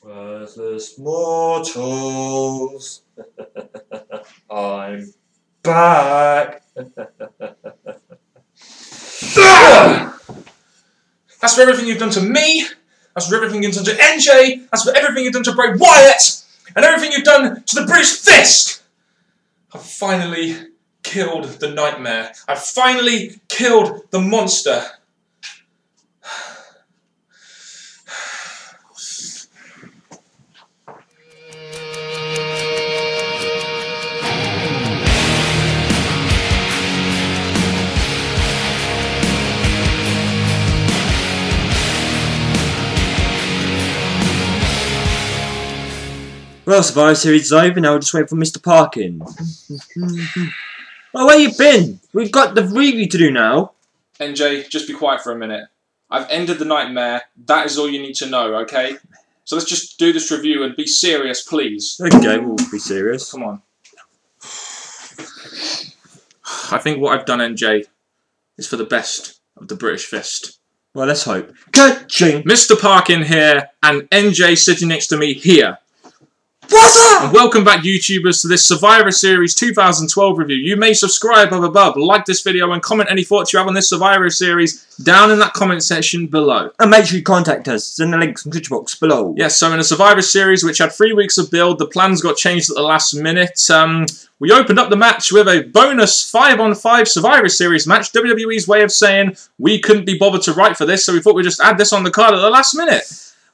Worthless mortals, I'm back. That's for everything you've done to me. That's for everything you've done to NJ. That's for everything you've done to Bray Wyatt. And everything you've done to the British Fist. I've finally killed the nightmare. I've finally killed the monster. Well, Survivor Series is over, now we'll just wait for Mr. Parkin. Oh, where you been? We've got the review to do now. NJ, just be quiet for a minute. I've ended the nightmare. That is all you need to know, okay? So let's just do this review and be serious, please. Okay, we'll be serious. Come on. I think what I've done, NJ, is for the best of the British Fist. Well, let's hope. Ka-ching! Mr. Parkin here, and NJ sitting next to me here. What's up? And welcome back, YouTubers, to this Survivor Series 2012 review. You may subscribe up above, like this video, and comment any thoughts you have on this Survivor Series down in that comment section below. And make sure you contact us. Send the links in the description box below. Yes, so in a Survivor Series which had 3 weeks of build, the plans got changed at the last minute. We opened up the match with a bonus 5-on-5 Survivor Series match. WWE's way of saying we couldn't be bothered to write for this, so we thought we'd just add this on the card at the last minute.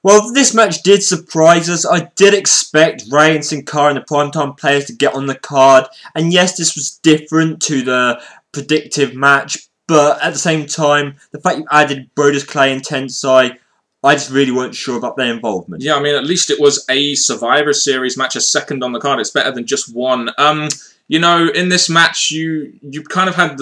Well, this match did surprise us. I did expect Ray and Sin Cara and the Primetime Players to get on the card. And yes, this was different to the predictive match. But at the same time, the fact you added Brodus Clay and Tensai, I just really weren't sure about their involvement. Yeah, I mean, at least it was a Survivor Series match, a second on the card. It's better than just one. You know, in this match, you kind of had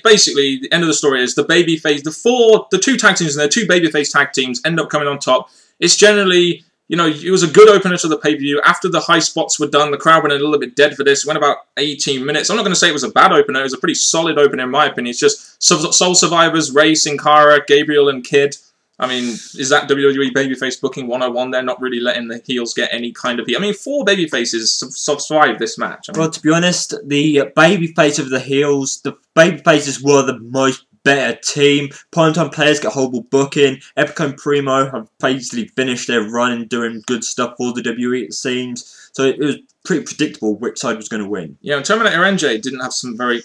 basically the end of the story is the babyface, the two tag teams and their two babyface tag teams end up coming on top. It's generally, you know, it was a good opener to the pay-per-view. After the high spots were done, the crowd went a little bit dead for this. It went about 18 minutes. I'm not going to say it was a bad opener. It was a pretty solid opener in my opinion. It's just Soul Survivors, Ray, Sin Cara, Gabriel and Kid. I mean, is that WWE Babyface Booking 101? They're not really letting the heels get any kind of heat. I mean, 4 babyfaces survived this match. I mean, well, to be honest, the babyface of the heels, the babyfaces were the most better team. Primetime Players get horrible booking. Epico and Primo have basically finished their run and doing good stuff for the WWE, it seems. So it was pretty predictable which side was going to win. Yeah, and Terminator NJ didn't have some very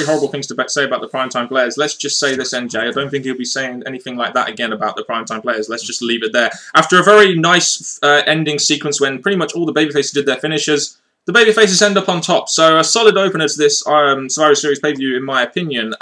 horrible things to say about the Primetime Players. Let's just say this, NJ. I don't think he'll be saying anything like that again about the Primetime Players. Let's just leave it there. After a very nice ending sequence when pretty much all the babyfaces did their finishes, the babyfaces end up on top. So a solid opener to this Survivor Series pay-per-view, in my opinion.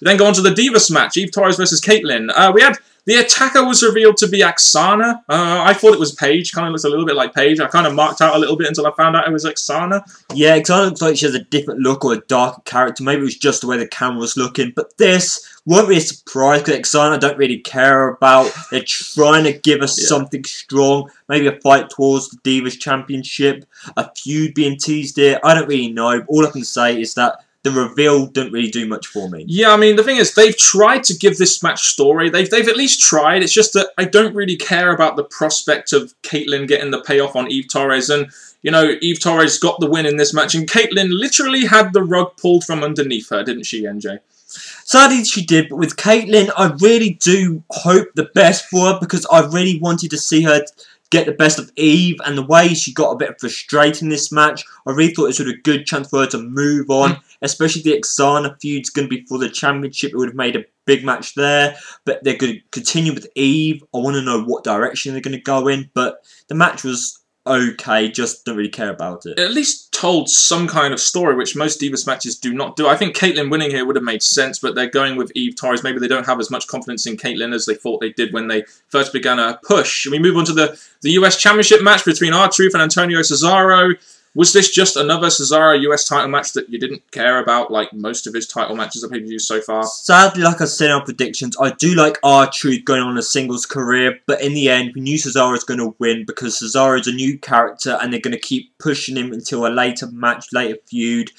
We then go on to the Divas match, Eve Torres versus Caitlyn. We had the attacker was revealed to be Aksana. I thought it was Paige. Kind of looks a little bit like Paige. I kind of marked out a little bit until I found out it was Aksana. Yeah, Aksana looks like she has a different look or a darker character. Maybe it was just the way the camera was looking. But this won't be a surprise because Aksana I don't really care about. They're trying to give us something strong. Maybe a fight towards the Divas Championship. A feud being teased here. I don't really know. All I can say is that the reveal didn't really do much for me. Yeah, I mean, the thing is, they've tried to give this match story. They've at least tried. It's just that I don't really care about the prospect of Caitlyn getting the payoff on Eve Torres. And, you know, Eve Torres got the win in this match. And Caitlyn literally had the rug pulled from underneath her, didn't she, NJ? Sadly, she did. But with Caitlyn, I really do hope the best for her because I really wanted to see her get the best of Eve, and the way she got a bit frustrated in this match, I really thought it was a good chance for her to move on, especially the Aksana feud's going to be for the championship. It would have made a big match there, but they're going to continue with Eve. I want to know what direction they're going to go in, but the match was okay, just don't really care about it. It at least told some kind of story, which most Divas matches do not do. I think Caitlyn winning here would have made sense, but they're going with Eve Torres. Maybe they don't have as much confidence in Caitlyn as they thought they did when they first began a push. We move on to the US Championship match between R-Truth and Antonio Cesaro. Was this just another Cesaro US title match that you didn't care about, like most of his title matches that we've used so far? Sadly, like I said in our predictions, I do like R-Truth going on a singles career, but in the end, we knew Cesaro was going to win because Cesaro is a new character and they're going to keep pushing him until a later match, later feud.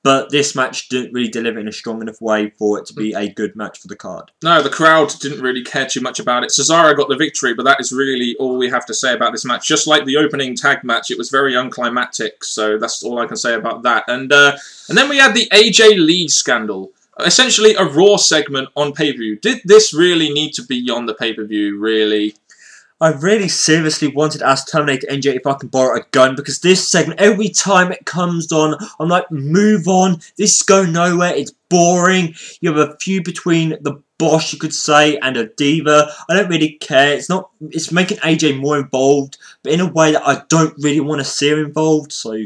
But this match didn't really deliver in a strong enough way for it to be a good match for the card. No, the crowd didn't really care too much about it. Cesaro got the victory, but that is really all we have to say about this match. Just like the opening tag match, it was very unclimactic, so that's all I can say about that. And then we had the AJ Lee scandal. Essentially a Raw segment on pay-per-view. Did this really need to be on the pay-per-view, really? I really seriously wanted to ask Terminator NJ if I can borrow a gun, because this segment, every time it comes on, I'm like, move on, this is going nowhere, it's boring. You have a feud between the Boss, you could say, and a Diva. I don't really care. It's making AJ more involved, but in a way that I don't really want to see her involved, so...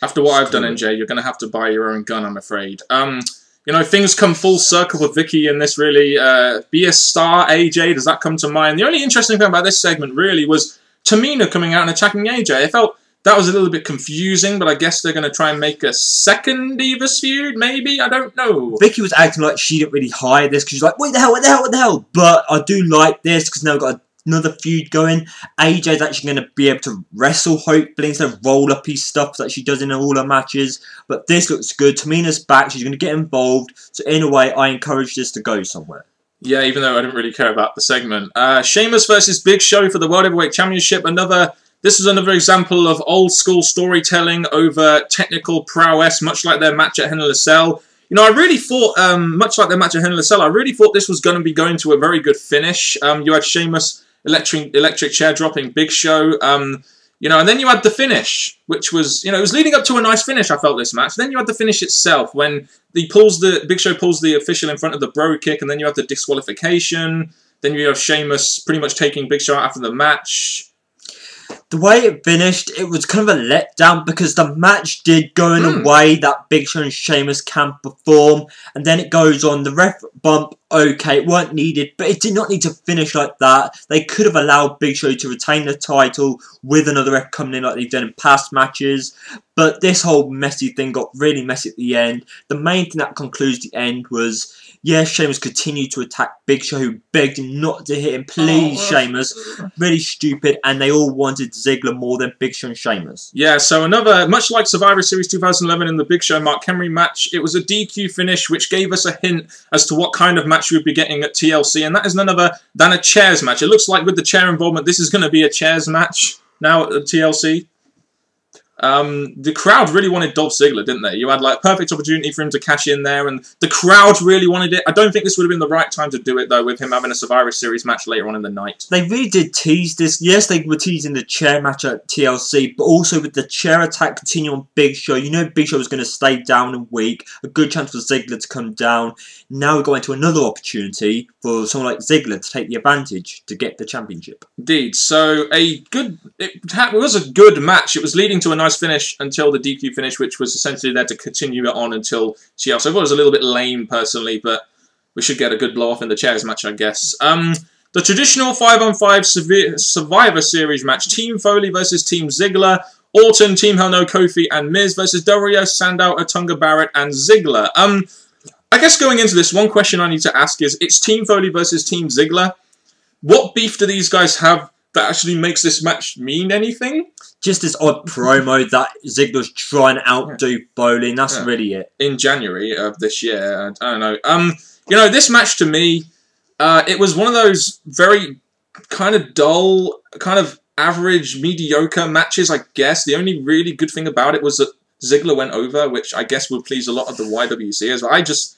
After what I've done, NJ, you're going to have to buy your own gun, I'm afraid. You know, things come full circle with Vicky in this, really. Be a star, AJ, does that come to mind? The only interesting thing about this segment, really, was Tamina coming out and attacking AJ. I felt that was a little bit confusing, but I guess they're going to try and make a second Divas feud, maybe? I don't know. Vicky was acting like she didn't really hire this, because she's like, what the hell, what the hell, what the hell? But I do like this, because now we've got another feud going. AJ's actually going to be able to wrestle, hopefully, instead of roll-up-y stuff that she does in all her matches. But this looks good. Tamina's back. She's going to get involved. So, in a way, I encourage this to go somewhere. Yeah, even though I didn't really care about the segment. Sheamus versus Big Show for the World Heavyweight Championship. This is another example of old-school storytelling over technical prowess, much like their match at Hell in a Cell. You know, I really thought, much like their match at Hell in a Cell, I really thought this was going to be going to a very good finish. You had Sheamus electric chair dropping Big Show, you know, and then you had the finish, which was, you know, it was leading up to a nice finish, I felt, this match. Then you had the finish itself, when Big Show pulls the official in front of the bro kick, and then you have the disqualification, then you have Sheamus pretty much taking Big Show out after the match. The way it finished, it was kind of a letdown, because the match did go in a way that Big Show and Sheamus can perform, and then it goes on. The ref bump, okay, it weren't needed, but it did not need to finish like that. They could have allowed Big Show to retain the title with another ref coming in like they've done in past matches, but this whole messy thing got really messy at the end. The main thing that concludes the end was, yeah, Sheamus continued to attack Big Show, who begged him not to hit him. Please, Sheamus. Really stupid, and they all wanted Ziggler more than Big Show and Sheamus. Yeah, so another, much like Survivor Series 2011 in the Big Show Mark Henry match, it was a DQ finish, which gave us a hint as to what kind of match we would be getting at TLC, and that is none other than a chairs match. It looks like with the chair involvement, this is going to be a chairs match now at TLC. The crowd really wanted Dolph Ziggler, didn't they? You had like a perfect opportunity for him to cash in there, and the crowd really wanted it. I don't think this would have been the right time to do it, though, with him having a Survivor Series match later on in the night. They really did tease this. Yes, they were teasing the chair match at TLC, but also with the chair attack continuing on Big Show. You know Big Show was going to stay down a week. A good chance for Ziggler to come down. Now we're going to another opportunity for someone like Ziggler to take the advantage to get the championship. Indeed. So it was a good match. It was leading to a nice finish until the DQ finish, which was essentially there to continue it on until TLC. So I thought it was a little bit lame, personally, but we should get a good blow-off in the chairs match, I guess. The traditional 5-on-5 Survivor Series match, Team Foley versus Team Ziggler, Orton, Team Hell No, Kofi, and Miz versus Del Rio, Sandow, Otunga Barrett, and Ziggler. I guess going into this, one question I need to ask is, it's Team Foley versus Team Ziggler. What beef do these guys have that actually makes this match mean anything? Just this odd promo that Ziggler's trying to outdo Foley, and that's really it. In January of this year, I don't know. You know, this match to me, it was one of those very kind of dull, kind of average, mediocre matches, I guess. The only really good thing about it was that Ziggler went over, which I guess would please a lot of the YWCers, but I just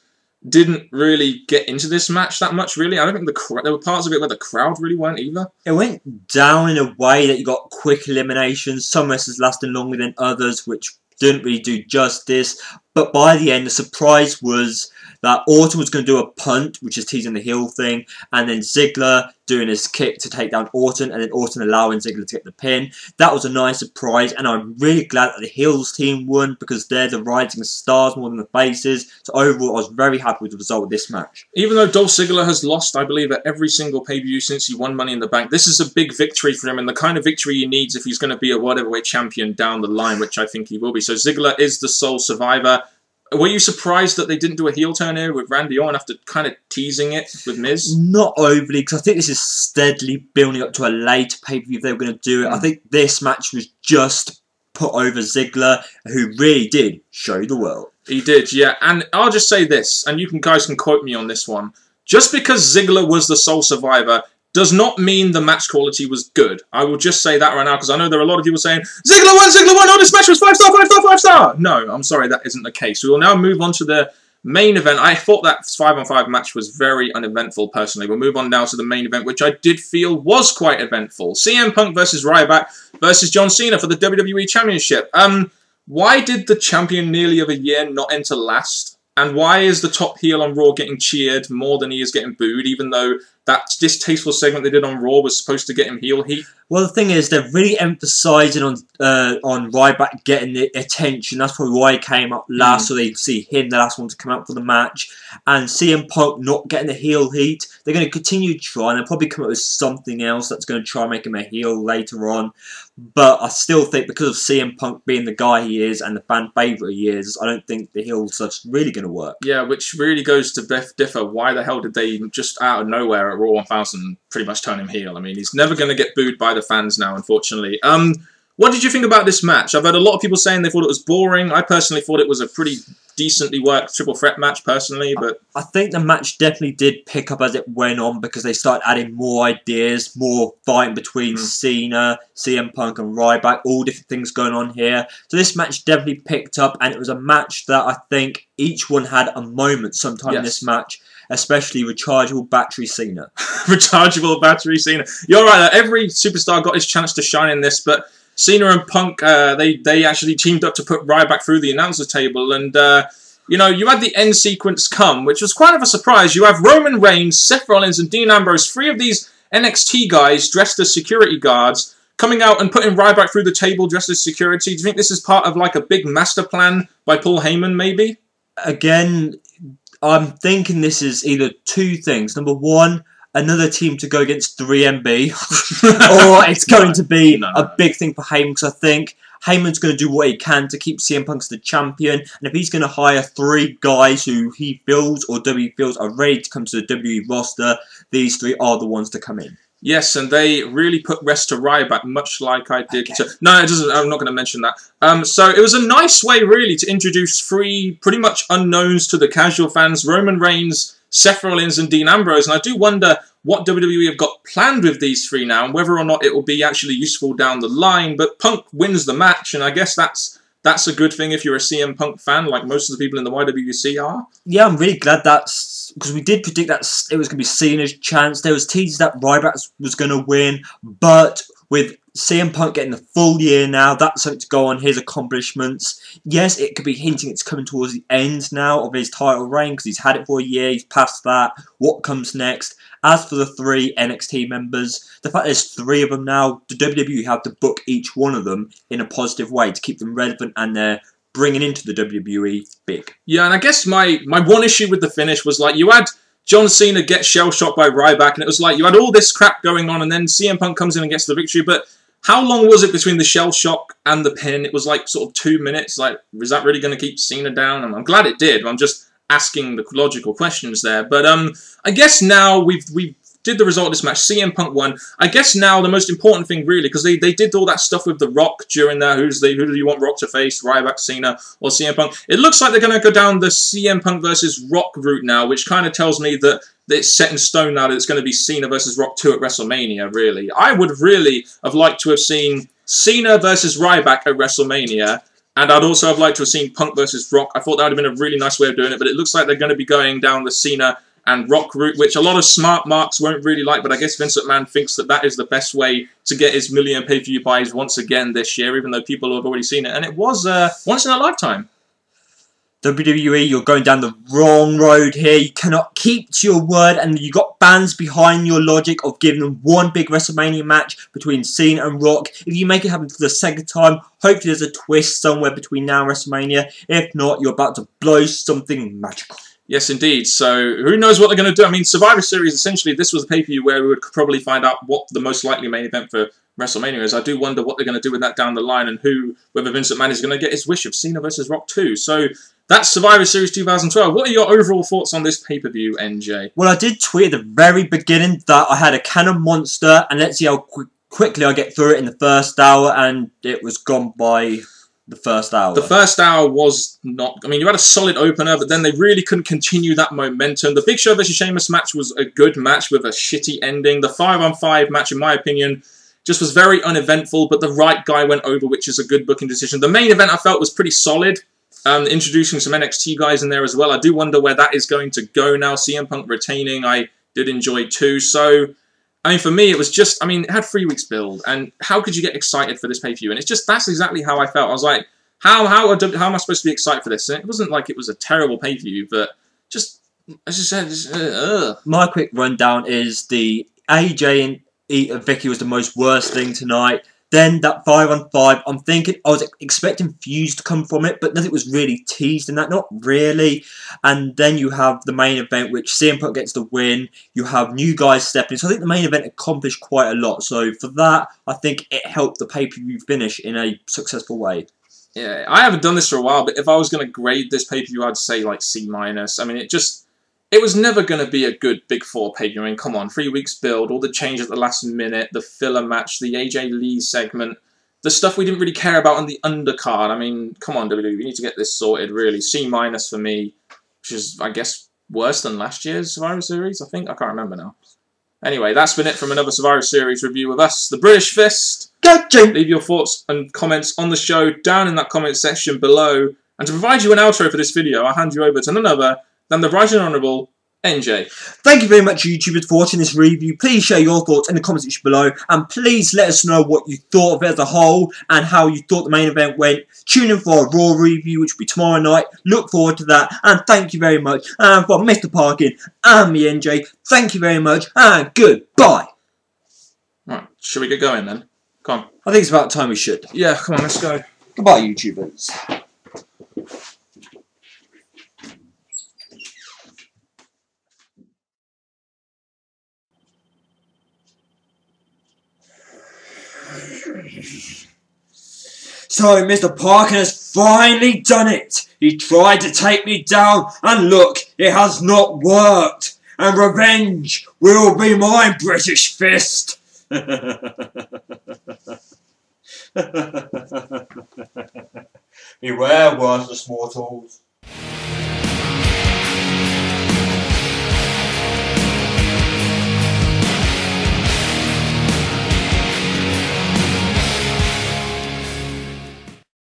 didn't really get into this match that much, really. I don't think there were parts of it where the crowd really weren't either. It went down in a way that you got quick eliminations. Some wrestlers lasted longer than others, which didn't really do justice. But by the end, the surprise was that Orton was going to do a punt, which is teasing the heel thing, and then Ziggler doing his kick to take down Orton, and then Orton allowing Ziggler to get the pin. That was a nice surprise, and I'm really glad that the heels team won, because they're the rising stars more than the faces. So overall, I was very happy with the result of this match. Even though Dolph Ziggler has lost, I believe, at every single pay-per-view since he won Money in the Bank, this is a big victory for him, and the kind of victory he needs if he's going to be a World Heavyweight Champion down the line, which I think he will be. So Ziggler is the sole survivor. Were you surprised that they didn't do a heel turn here with Randy Orton after kind of teasing it with Miz? Not overly, because I think this is steadily building up to a later pay-per-view if they were going to do it. I think this match was just put over Ziggler, who really did show the world. He did, yeah. And I'll just say this, and guys can quote me on this one. Just because Ziggler was the sole survivor does not mean the match quality was good. I will just say that right now, because I know there are a lot of people saying, Ziggler won, oh, this match was 5-star, 5-star, 5-star. No, I'm sorry, that isn't the case. We will now move on to the main event. I thought that 5-on-5 match was very uneventful, personally. We'll move on now to the main event, which I did feel was quite eventful. CM Punk versus Ryback versus John Cena for the WWE Championship. Why did the champion nearly of a year not enter last? And why is the top heel on Raw getting cheered more than he is getting booed, even though that distasteful segment they did on Raw was supposed to get him heel heat? Well, the thing is, they're really emphasising on Ryback getting the attention. That's probably why he came up last, so they see him, the last one to come out for the match. And CM Punk not getting the heel heat. They're going to continue trying. They'll probably come up with something else that's going to try and make him a heel later on. But I still think because of CM Punk being the guy he is and the fan favourite he is, I don't think the heel stuff's really going to work. Yeah, which really goes to differ. Why the hell did they just out of nowhere at Raw 1000 pretty much turn him heel? I mean, he's never going to get booed by the fans now, unfortunately. What did you think about this match? I've heard a lot of people saying they thought it was boring. I personally thought it was a pretty decently worked triple threat match, personally. But I think the match definitely did pick up as it went on because they started adding more ideas, more fighting between Cena, CM Punk and Ryback, all different things going on here. So this match definitely picked up, and it was a match that I think each one had a moment sometime in this match. Especially rechargeable battery Cena. Rechargeable battery Cena. You're right, every superstar got his chance to shine in this, but Cena and Punk, they actually teamed up to put Ryback through the announcer table, and, you know, you had the end sequence come, which was quite of a surprise. You have Roman Reigns, Seth Rollins, and Dean Ambrose, 3 of these NXT guys dressed as security guards, coming out and putting Ryback through the table dressed as security. Do you think this is part of, like, a big master plan by Paul Heyman, maybe? Again, I'm thinking this is either 2 things. Number 1, another team to go against 3MB, or it's going to be a big thing for Heyman, because I think Heyman's going to do what he can to keep CM Punk as the champion, and if he's going to hire 3 guys who he feels or WWE feels are ready to come to the WWE roster, these 3 are the ones to come in. Yes, and they really put rest to Ryback, much like I did to... No, it doesn't. I'm not going to mention that. So it was a nice way, really, to introduce 3 pretty much unknowns to the casual fans, Roman Reigns, Seth Rollins, and Dean Ambrose. And I do wonder what WWE have got planned with these 3 now, and whether or not it will be actually useful down the line. But Punk wins the match, and I guess that's a good thing if you're a CM Punk fan, like most of the people in the YWC are. Yeah, I'm really glad that's... because we did predict that it was going to be Cena's chance. There was teasers that Ryback was going to win, but with CM Punk getting the full year now, that's something to go on his accomplishments. Yes, it could be hinting it's coming towards the end now of his title reign, because he's had it for a year, he's past that. What comes next? As for the 3 NXT members, the fact there's 3 of them now, the WWE have to book each one of them in a positive way to keep them relevant, and they're bringing into the WWE big. Yeah, and I guess my one issue with the finish was, like, you had John Cena get shell-shocked by Ryback, and it was like you had all this crap going on, and then CM Punk comes in and gets the victory, but how long was it between the shell shock and the pin? It was like sort of 2 minutes. Like, was that really going to keep Cena down? And I'm glad it did. I'm just asking the logical questions there. But I guess now we did the result of this match. CM Punk won. I guess now the most important thing, really, because they did all that stuff with The Rock during there. Who do you want Rock to face? Ryback, Cena, or CM Punk? It looks like they're going to go down the CM Punk versus Rock route now, which kind of tells me that it's set in stone now that it's going to be Cena versus Rock 2 at WrestleMania, really. I would really have liked to have seen Cena versus Ryback at WrestleMania, and I'd also have liked to have seen Punk versus Rock. I thought that would have been a really nice way of doing it, but it looks like they're going to be going down the Cena and Rock route, which a lot of smart marks won't really like, but I guess Vince McMahon thinks that that is the best way to get his million pay-per-view buys once again this year, even though people have already seen it, and it was once in a lifetime. WWE, you're going down the wrong road here. You cannot keep to your word, and you got fans behind your logic of giving them one big WrestleMania match between Cena and Rock. If you make it happen for the second time, hopefully there's a twist somewhere between now and WrestleMania. If not, you're about to blow something magical. Yes, indeed. So, who knows what they're going to do? I mean, Survivor Series, essentially, this was the pay-per-view where we would probably find out what the most likely main event for WrestleMania is. I do wonder what they're going to do with that down the line, and whether Vince McMahon is going to get his wish of Cena versus Rock 2. So, that's Survivor Series 2012. What are your overall thoughts on this pay-per-view, NJ? Well, I did tweet at the very beginning that I had a cannon monster, and let's see how quickly I get through it in the first hour, and it was gone by The first hour. The first hour was not... I mean, you had a solid opener, but then they really couldn't continue that momentum. The Big Show vs. Sheamus match was a good match with a shitty ending. The 5-on-5 match, in my opinion, just was very uneventful, but the right guy went over, which is a good booking decision. The main event, I felt, was pretty solid. Introducing some NXT guys in there as well. I do wonder where that is going to go now. CM Punk retaining, I did enjoy too. So... I mean, for me, it was just, I mean, it had 3 weeks build, and how could you get excited for this pay-per-view? And it's just, that's exactly how I felt. I was like, how am I supposed to be excited for this? And it wasn't like it was a terrible pay-per-view, but just, as I said, My quick rundown is the AJ and Vicky was the most worst thing tonight. Then that 5-on-5, I'm thinking, I was expecting Fuse to come from it, but nothing was really teased in that, not really. And then you have the main event, which CM Punk gets the win. You have new guys stepping in. So I think the main event accomplished quite a lot. So for that, I think it helped the pay-per-view finish in a successful way. Yeah, I haven't done this for a while, but if I was going to grade this pay-per-view, I'd say like C-. I mean, it was never going to be a good Big Four pay-per-view. I mean, come on, 3 weeks build, all the change at the last minute, the filler match, the AJ Lee segment, the stuff we didn't really care about on the undercard. I mean, come on, WWE, we need to get this sorted, really. C- for me, which is, I guess, worse than last year's Survivor Series, I think. I can't remember now. Anyway, that's been it from another Survivor Series review with us, the British Fist. Gotcha. Leave your thoughts and comments on the show down in that comment section below. And to provide you an outro for this video, I'll hand you over to none other than the Right and Honourable NJ. Thank you very much, YouTubers, for watching this review. Please share your thoughts in the comment section below, and please let us know what you thought of it as a whole and how you thought the main event went. Tune in for a Raw review, which will be tomorrow night. Look forward to that, and thank you very much. And for Mr. Parkin and me, NJ, thank you very much, and goodbye. Right, should we get going then? Come on. I think it's about time we should. Yeah, come on, let's go. Goodbye, YouTubers. So, Mr. Parkin has finally done it. He tried to take me down, and look, it has not worked. And revenge will be mine, British Fist. Beware, worthless mortals.